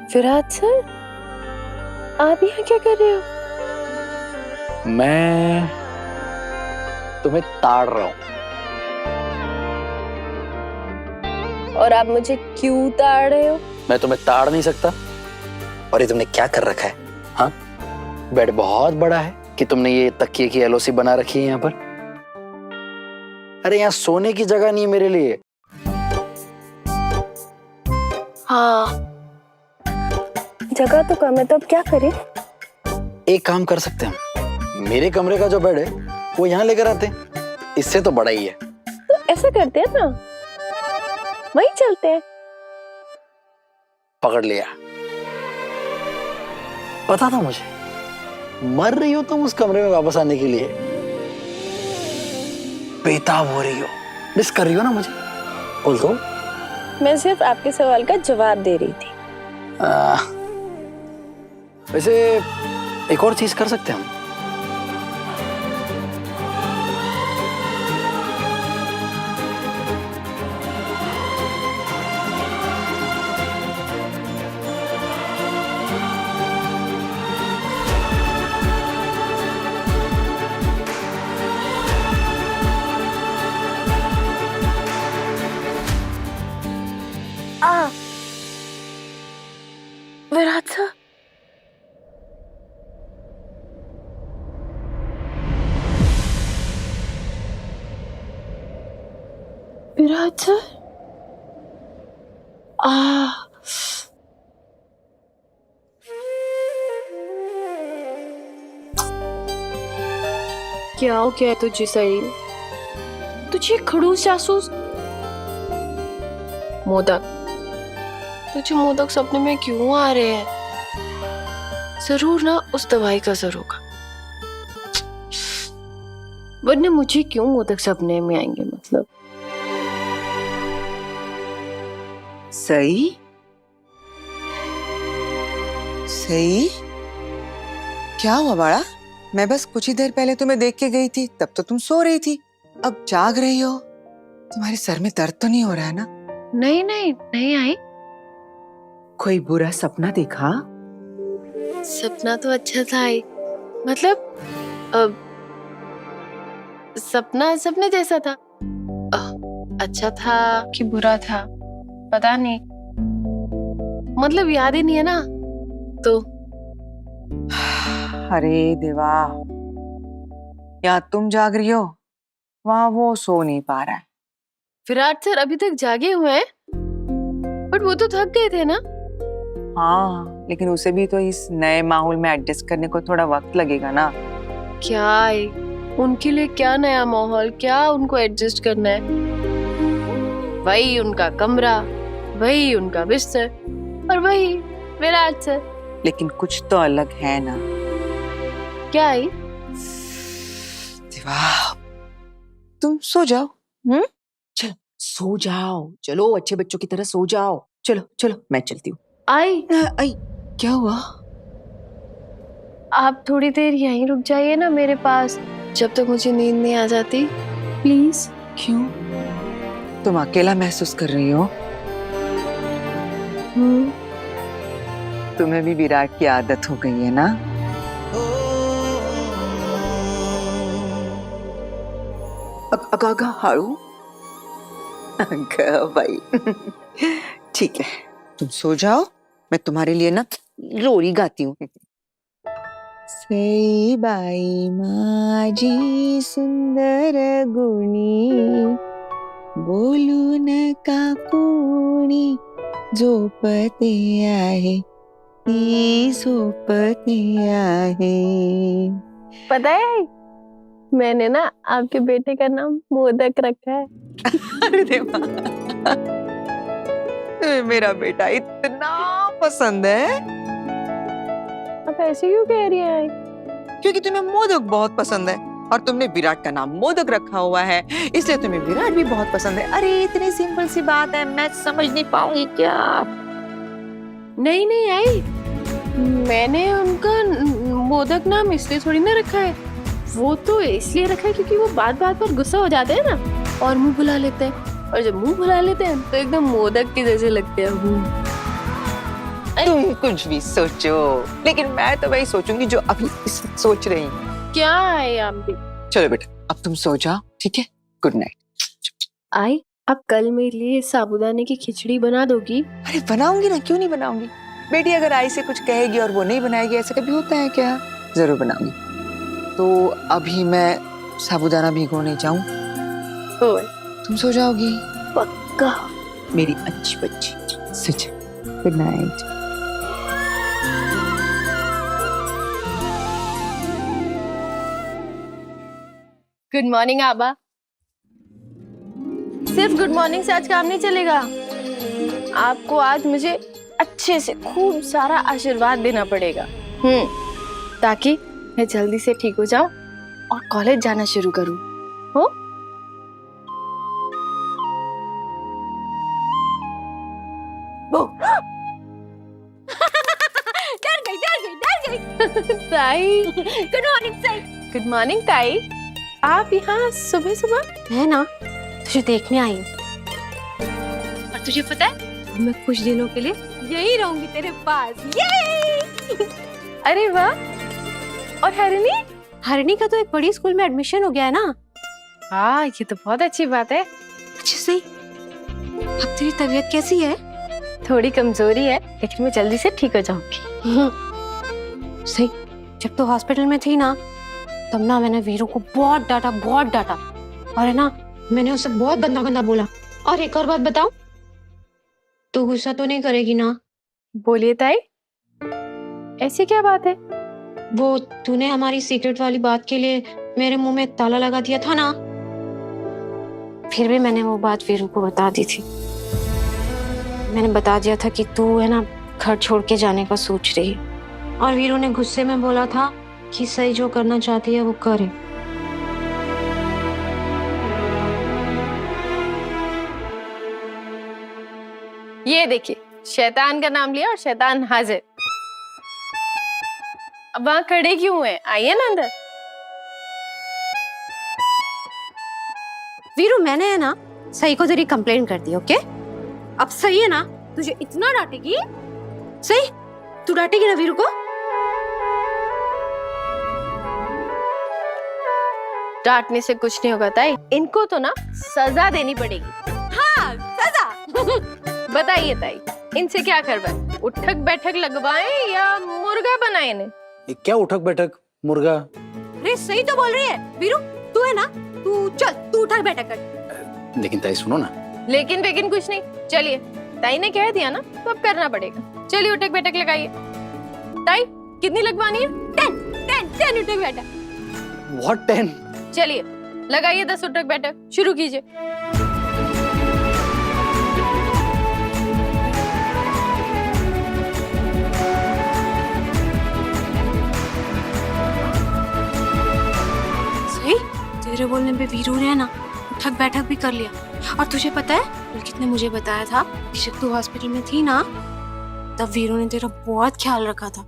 Virat sir, आप यहाँ क्या कर रहे हो? मैं तुम्हें ताड़ रहा हूं। और आप मुझे क्यों ताड़ रहे हो? मैं तुम्हें ताड़ नहीं सकता। और ये तुमने क्या कर रखा है? हाँ, बेड बहुत बड़ा है कि तुमने ये तकिए की एलओसी बना रखी है यहाँ पर। अरे यहाँ सोने की जगह नहीं है मेरे लिए। हाँ, जगह तो कम है, तो अब क्या करें? एक काम कर सकते हैं, मेरे कमरे का जो बेड है वो यहाँ लेकर आते हैं, इससे तो बड़ा ही है। तो ऐसा करते हैं ना, वहीं चलते हैं। पकड़ लिया। पता था मुझे, मर रही हो तुम उस कमरे में वापस आने के लिए, बेताब हो रही हो, मिस कर रही हो ना मुझे। बोल दो। मैं सिर्फ आपके सवाल का जवाब दे रही थी। वैसे एक और चीज कर सकते हैं हम। विराट सर, विराट सर, क्या हो गया तुझे सही? तुझे खड़ूस जासूस मोदक, तुझे मोदक सपने में क्यों आ रहे हैं? जरूर ना उस दवाई का असर होगा, वरना मुझे क्यों मोदक सपने में आएंगे? मतलब सही सही, क्या हुआ बाड़ा? मैं बस कुछ ही देर पहले तुम्हें देख के गई थी, तब तो तुम सो रही थी, अब जाग रही हो। तुम्हारे सर में दर्द तो नहीं हो रहा है ना? नहीं नहीं नहीं आई। कोई बुरा सपना देखा? सपना तो अच्छा था ही, मतलब सपना सपने जैसा था। अच्छा था कि बुरा था पता नहीं, मतलब याद ही नहीं है ना तो। अरे देवा, यहाँ तुम जाग रही हो, वहां वो सो नहीं पा रहा है। विराट सर अभी तक जागे हुए हैं, बट वो तो थक गए थे ना। हाँ, लेकिन उसे भी तो इस नए माहौल में एडजस्ट करने को थोड़ा वक्त लगेगा ना। क्या है उनके लिए, क्या नया माहौल, क्या उनको एडजस्ट करना है? वही उनका कमरा, वही उनका बिस्तर और वही विराट सर। लेकिन कुछ तो अलग है ना। क्या है? देवा, तुम सो जाओ। चलो सो जाओ, चलो अच्छे बच्चों की तरह सो जाओ। चलो चलो, मैं चलती हूँ। आई क्या हुआ? आप थोड़ी देर यहीं रुक जाइए ना मेरे पास, जब तक मुझे नींद नहीं आ जाती, प्लीज। क्यों? तुम अकेला महसूस कर रही हो? तुम्हें भी विराट की आदत हो गई है ना? अगा हारू भाई। ठीक है, तुम सो जाओ, मैं तुम्हारे लिए ना लोरी गाती हूँ। सई बाई माझी सुंदर गुणी, बोलू नका कोणी, झोपते आहे ती झोपते आहे। पता है, मैंने ना आपके बेटे का नाम मोदक रखा है। अरे देवा, तुम्हें मेरा बेटा इतना पसंद है? आप ऐसे क्यों कह रही हैं? क्योंकि तुम्हें मोदक बहुत पसंद है और तुमने विराट का नाम मोदक रखा हुआ है, इसलिए तुम्हें विराट भी बहुत पसंद है। अरे इतनी सिंपल सी बात है, मैं समझ नहीं पाऊंगी क्या? नहीं नहीं आई, मैंने उनका मोदक नाम इसलिए थोड़ी ना रखा है, वो तो इसलिए रखा है क्योंकि वो बात बात पर गुस्सा हो जाते हैं ना और मुंह बुला लेते हैं, और जब मुंह बुला लेते हैं तो एकदम मोदक के जैसे लगते हैं। तुम कुछ भी सोचो, लेकिन मैं तो वही सोचूंगी जो अभी इस वक्त सोच रही हूँ। क्या है आप भी? चलो बेटा, अब तुम सो जाओ, ठीक है? Good night. आई, अब कल मेरे लिए साबूदाने की खिचड़ी बना दोगी? अरे बनाऊंगी ना, क्यों नहीं बनाऊंगी। बेटी अगर आई से कुछ कहेगी और वो नहीं बनाएगी, ऐसा कभी होता है क्या? जरूर बनाऊंगी। तो अभी मैं साबूदाना भिगोने जाऊं? ओए, तुम सो जाओगी? पक्का। मेरी अच्छी बच्ची, सो जा। Good night. गुड मॉर्निंग आबा। सिर्फ गुड मॉर्निंग से आज काम नहीं चलेगा। आपको आज मुझे अच्छे से खूब सारा आशीर्वाद देना पड़ेगा, ताकि मैं जल्दी से ठीक हो जाऊं और कॉलेज जाना शुरू करूं। हो? वो डर गई ताई। गुड मॉर्निंग ताई। गुड मॉर्निंग ताई। आप यहाँ सुबह सुबह? है ना, तुझे देखने आई हूँ। और तुझे पता है, मैं कुछ दिनों के लिए यही रहूंगी तेरे पास। ये अरे वाह। और हरिणी? हरिणी का तो एक बड़ी स्कूल में एडमिशन हो गया है ना। हाँ, ये तो बहुत अच्छी बात है। अच्छा सही, अब तेरी तबीयत कैसी है? थोड़ी कमजोरी है, लेकिन मैं जल्दी से ठीक हो जाऊंगी। सही, जब तो हॉस्पिटल में थी ना, तब ना मैंने वीरू को बहुत डांटा। और है ना, मैंने उसे बहुत गंदा गंदा बोला। और एक और बात बताऊं, तू गुस्सा तो नहीं करेगी ना? बोलिए ताई, ऐसी क्या बात है? वो तूने हमारी सीक्रेट वाली बात के लिए मेरे मुंह में ताला लगा दिया था ना, फिर भी मैंने वो बात वीरू को बता दी थी। मैंने बता दिया था कि तू है ना घर छोड़ के जाने का सोच रही है, और वीरू ने गुस्से में बोला था कि सही जो करना चाहती है वो करे। ये देखिए, शैतान का नाम लिया और शैतान हाजिर। अब वहां खड़े क्यों हैं? आइए ना अंदर। वीरू, मैंने है ना सही को तेरी कंप्लेन कर दी, ओके? अब सही है ना तुझे इतना डांटेगी? सही, तू डांटेगी ना वीरू को? डांटने से कुछ नहीं होगा ताई, इनको तो ना सजा देनी पड़ेगी। हाँ, सजा। बताइए ताई, इनसे क्या करवाएं? उठक बैठक लगवाएं या मुर्गा बनाएं इन्हें? ये क्या उठक बैठक मुर्गा? अरे सही तो बोल रही है वीरू, तू है ना, तू चल, तू उठक बैठक कर। लेकिन ताई सुनो ना। लेकिन कुछ नहीं, चलिए, ताई ने कह दिया ना तो अब करना पड़ेगा। चलिए उठक बैठक लगाइए। ताई कितनी लगवानी है? 10 उठक बैठक। What 10? चलिए लगाइए 10 उठक बैठक, शुरू कीजिए। सही, तेरे बोलने पे वीरू ने ना उठक बैठक भी कर लिया। और तुझे पता है पुलकित ने मुझे बताया था कि जब तू हॉस्पिटल में थी ना, तब वीरू ने तेरा बहुत ख्याल रखा था।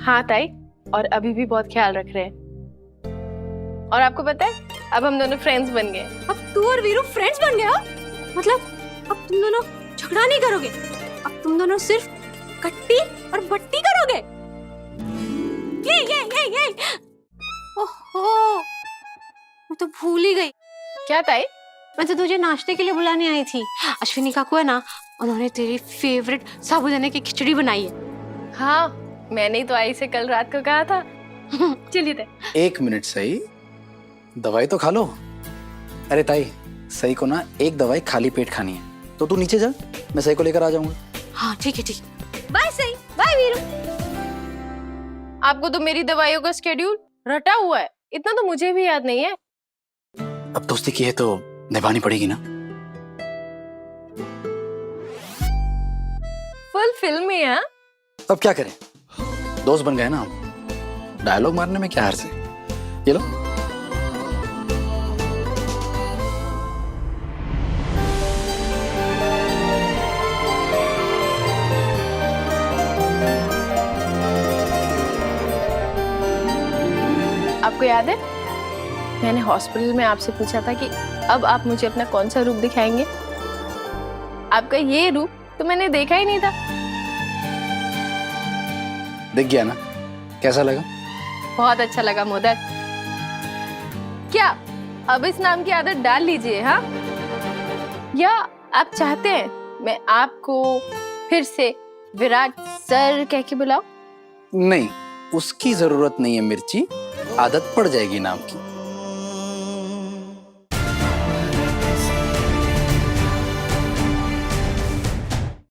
हाँ ताई, और अभी भी बहुत ख्याल रख रहे हैं। और आपको पता है, अब हम दोनों फ्रेंड्स बन गए। अब तू और वीरू फ्रेंड्स बन गए हो? मतलब अब तुम दोनों झगड़ा नहीं करोगे, अब तुम दोनों सिर्फ कट्टी और बट्टी करोगे। ये ओहो, मैं तो भूल ही गई। क्या ताई? मैं तो तुझे नाश्ते के लिए बुलाने आई थी। अश्विनी काकू है ना, उन्होंने तेरी फेवरेट साबूदाने की खिचड़ी बनाई है। हाँ, मैंने ही तो आई से कल रात को कहा था। चलिए ताई। 1 मिनट सही, दवाई तो खा लो। अरे ताई, सही को ना एक दवाई खाली पेट खानी है, तो तू नीचे जा, मैं सही को लेकर आ जाऊंगा। हाँ ठीक है। बाय सही, बाय वीरू। आपको तो मेरी दवाइयों का स्केड्यूल रटा हुआ है, इतना तो मुझे भी याद नहीं है। अब दोस्ती की है तो निभानी पड़ेगी ना। फुल फिल्म में है। अब क्या करें, दोस्त बन गए ना हम, डायलॉग मारने में क्या हर्ज है। ये लो। आपको याद है, मैंने हॉस्पिटल में आपसे पूछा था कि अब आप मुझे अपना कौन सा रूप दिखाएंगे? आपका ये रूप तो मैंने देखा ही नहीं था। दिख गया ना, कैसा लगा? बहुत अच्छा लगा मोदक। क्या अब इस नाम की आदत डाल लीजिए, हाँ? या आप चाहते हैं मैं आपको फिर से विराट सर कह के बुलाऊं? नहीं, उसकी जरूरत नहीं है मिर्ची, आदत पड़ जाएगी नाम की।